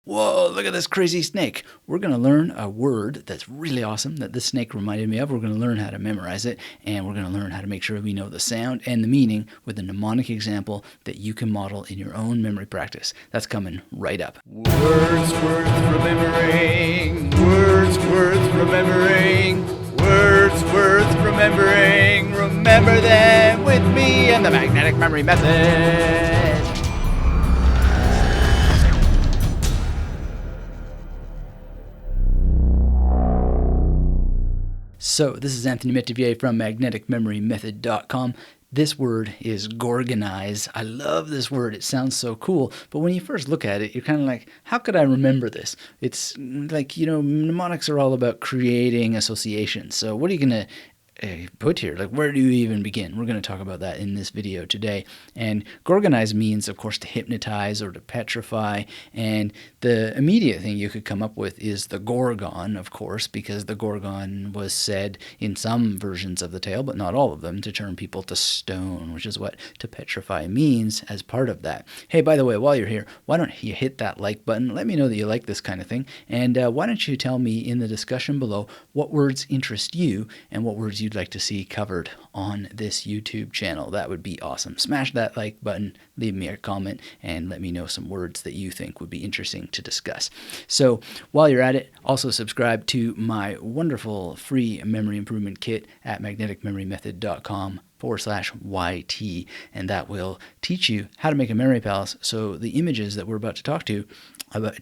whoa, look at this crazy snake. We're going to learn a word that's really awesome that this snake reminded me of. We're going to learn how to memorize it, and we're going to learn how to make sure we know the sound and the meaning with a mnemonic example that you can model in your own memory practice. That's coming right up. Words worth remembering, words worth remembering, words worth remembering. Remember them with me and the magnetic memory method. So this is Anthony Metivier from magneticmemorymethod.com. This word is gorgonize. I love this word. It sounds so cool. But when you first look at it, you're kind of like, how could I remember this? It's like, mnemonics are all about creating associations. So what are you going to put here? Like, where do you even begin? We're going to talk about that in this video today. And gorgonize means, of course, to hypnotize or to petrify. And the immediate thing you could come up with is the Gorgon, of course, because the Gorgon was said in some versions of the tale, but not all of them, to turn people to stone, which is what to petrify means as part of that. Hey, by the way, while you're here, why don't you hit that like button? Let me know that you like this kind of thing. And why don't you tell me in the discussion below what words interest you and what words you'd like to see covered on this YouTube channel. That would be awesome. Smash that like button, leave me a comment, and let me know some words that you think would be interesting to discuss. So while you're at it, also subscribe to my wonderful free memory improvement kit at magneticmemorymethod.com/YT, and that will teach you how to make a memory palace so the images that we're about to talk to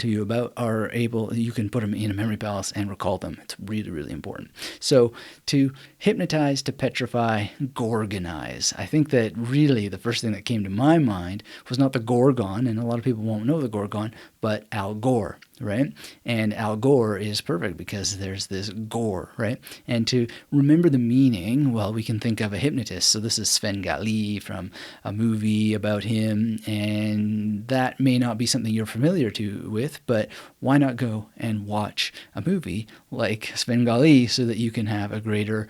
you about are able, you can put them in a memory palace and recall them. It's really, really important. So to hypnotize, to petrify, gorgonize. I think that really the first thing that came to my mind was not the Gorgon, and a lot of people won't know the Gorgon, but Al Gore, right? And Al Gore is perfect because there's this gore, right? And to remember the meaning, well, we can think of a hypnotist. So this is Svengali from a movie about him, and that may not be something you're familiar with, but why not go and watch a movie like Svengali so that you can have a greater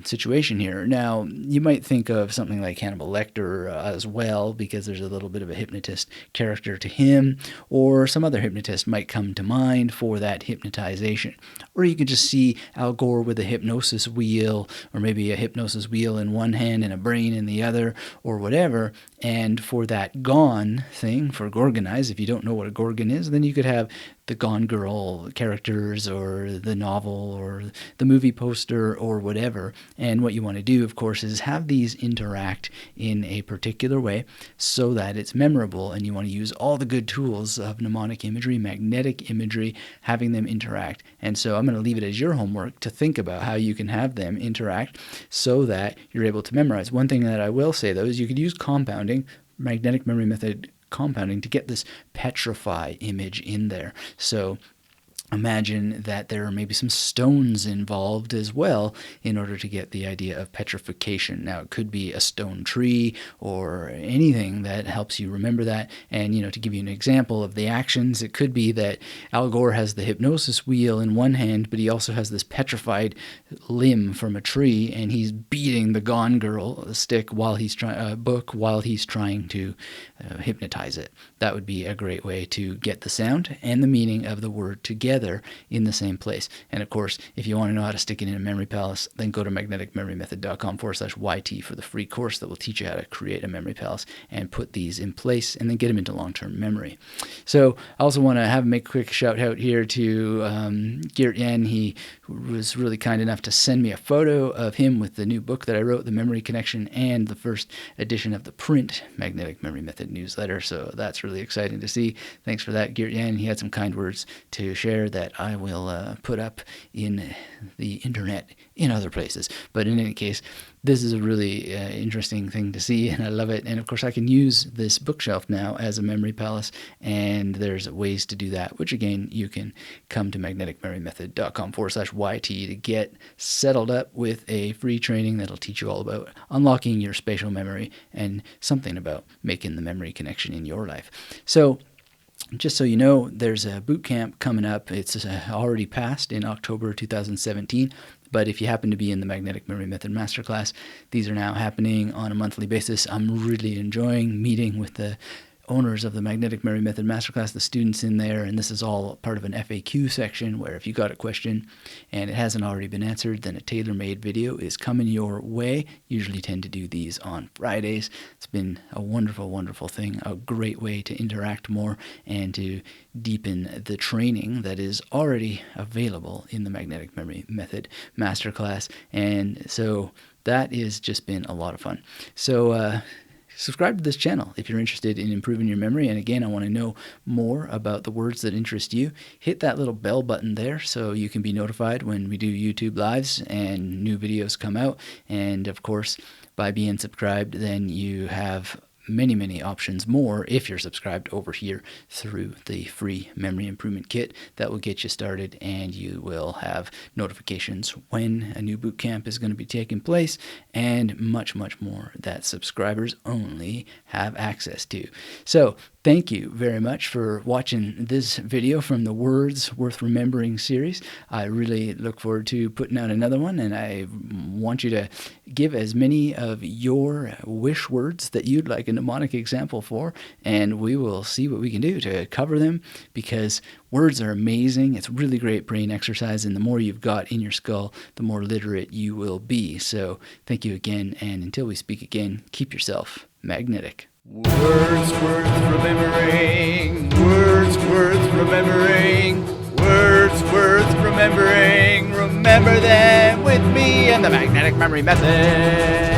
situation here. Now, you might think of something like Hannibal Lecter as well, because there's a little bit of a hypnotist character to him, or some other hypnotist might come to mind for that hypnotization. Or you could just see Al Gore with a hypnosis wheel, or maybe a hypnosis wheel in one hand and a brain in the other, or whatever. And for that Gone thing, for Gorgonize, if you don't know what a Gorgon is, then you could have the Gone Girl characters, or the novel, or the movie poster, or whatever. And what you want to do, of course, is have these interact in a particular way so that it's memorable, and you want to use all the good tools of mnemonic imagery, magnetic imagery, having them interact. And so I'm going to leave it as your homework to think about how you can have them interact so that you're able to memorize. One thing that I will say, though, is you could use compounding, magnetic memory method compounding, to get this petrify image in there. So imagine that there are maybe some stones involved as well in order to get the idea of petrification. Now, it could be a stone tree or anything that helps you remember that. And, to give you an example of the actions, it could be that Al Gore has the hypnosis wheel in one hand, but he also has this petrified limb from a tree, and he's beating the Gone Girl stick while he's trying to hypnotize it. That would be a great way to get the sound and the meaning of the word together in the same place. And of course, if you want to know how to stick it in a memory palace, then go to magneticmemorymethod.com/YT for the free course that will teach you how to create a memory palace and put these in place and then get them into long-term memory. So I also want to make a quick shout out here to Geert Jan. He was really kind enough to send me a photo of him with the new book that I wrote, The Memory Connection, and the first edition of the print Magnetic Memory Method newsletter. So that's really exciting to see. Thanks for that, Geert Jan. He had some kind words to share that I will put up in the internet in other places. But in any case, this is a really interesting thing to see, and I love it. And of course, I can use this bookshelf now as a memory palace, and there's ways to do that, which again, you can come to magneticmemorymethod.com/YT to get settled up with a free training that'll teach you all about unlocking your spatial memory and something about making the memory connection in your life. So just so you know, there's a boot camp coming up. It's already passed in October 2017. But if you happen to be in the Magnetic Memory Method Masterclass, these are now happening on a monthly basis. I'm really enjoying meeting with the owners of the Magnetic Memory Method Masterclass, the students in there, and this is all part of an FAQ section where if you got a question and it hasn't already been answered, then a tailor-made video is coming your way. Usually tend to do these on Fridays. It's been a wonderful, wonderful thing, a great way to interact more and to deepen the training that is already available in the Magnetic Memory Method Masterclass. And so that has just been a lot of fun. So subscribe to this channel if you're interested in improving your memory. And again, I want to know more about the words that interest you. Hit that little bell button there so you can be notified when we do YouTube lives and new videos come out. And of course, by being subscribed, then you have many, many options more if you're subscribed over here through the free memory improvement kit that will get you started, and you will have notifications when a new boot camp is going to be taking place and much, much more that subscribers only have access to. So thank you very much for watching this video from the Words Worth Remembering series. I really look forward to putting out another one, and I want you to give as many of your wish words that you'd like a mnemonic example for, and we will see what we can do to cover them, because words are amazing. It's really great brain exercise, and the more you've got in your skull, the more literate you will be. So thank you again, and until we speak again, keep yourself magnetic. Words worth remembering, words worth remembering, words worth remembering. Remember them with me and the Magnetic Memory Method.